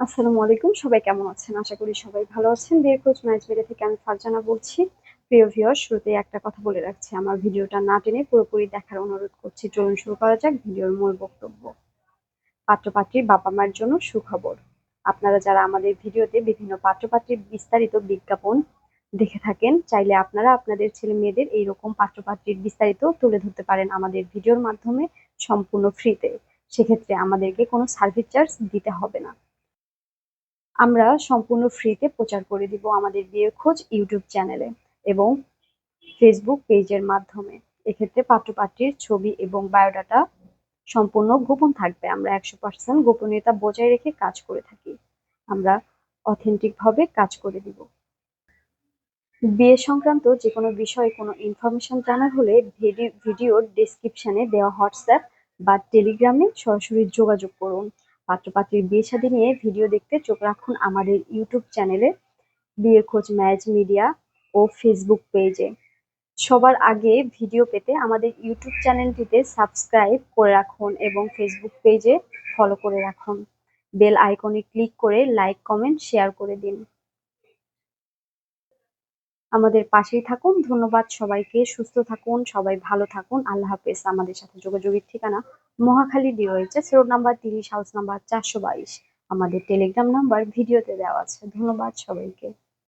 আসসালামু আলাইকুম। সবাই কেমন আছেন? আশা করি সবাই ভালো আছেন। বিয়ের খোঁজ ম্যাচবেড়ে থেকে আমি ফারজানা বলছি। প্রিয় ভিউয়ার্স, শুরুতেই একটা কথা বলে রাখছি। আমার ভিডিওটা না টেনে পুরোপুরি দেখার অনুরোধ করছি। চলুন শুরু করা যাক ভিডিওর মূল বক্তব্য। পাত্র-পাত্রীর বাবা-মার জন্য সুখবর। আপনারা যারা আমাদের ভিডিওতে বিভিন্ন পাত্র-পাত্রীর বিস্তারিত বিজ্ঞাপন দেখে থাকেন, চাইলে আপনারা আপনাদের ছেলে-মেয়েদের এইরকম পাত্র-পাত্রীর বিস্তারিত তুলে ধরতে পারেন আমাদের ভিডিওর মাধ্যমে সম্পূর্ণ ফ্রিতে। সেক্ষেত্রে আমাদেরকে কোনো সার্ভিস চার্জ দিতে হবে না। আমরা সম্পূর্ণ ফ্রিতে প্রচার করে দিব আমাদের বিয়ের খোঁজ ইউটিউব চ্যানেলে এবং ফেসবুক পেজের মাধ্যমে। এক্ষেত্রে পাত্র-পাত্রীর ছবি এবং বায়োডাটা সম্পূর্ণ গোপন থাকবে। আমরা 100% গোপনীয়তা বজায় রেখে কাজ করে থাকি। আমরা অথেন্টিক ভাবে কাজ করে দিব। বিয়ে সংক্রান্ত যেকোনো বিষয়ে কোনো ইনফরমেশন জানার হলে ভিডিওর ডেসক্রিপশনে দেওয়া হোয়াটসঅ্যাপ বা টেলিগ্রামে সরাসরি যোগাযোগ করুন। পাত্র-পাত্রীর বিয়ে-শাদী নিয়ে ভিডিও দেখতে চোখ রাখুন আমাদের ইউটিউব চ্যানেলে, বিয়ের খোঁজ ম্যারেজ মিডিয়া ও ফেসবুক পেজে। সবার আগে ভিডিও পেতে আমাদের ইউটিউব চ্যানেলটিতে সাবস্ক্রাইব করে রাখুন এবং ফেসবুক পেজে ফলো করে রাখুন। বেল আইকনে ক্লিক করে লাইক, কমেন্ট, শেয়ার করে দিন। আমাদের পাশেই থাকুন। ধন্যবাদ সবাইকে। সুস্থ থাকুন, সবাই ভালো থাকুন। আল্লাহ হাফেজ। আমাদের সাথে যোগাযোগের ঠিকানা Mohakhali DOHS road number 30, house number 422। আমাদের টেলিগ্রাম নাম্বার ভিডিওতে দেওয়া আছে। ধন্যবাদ সবাইকে।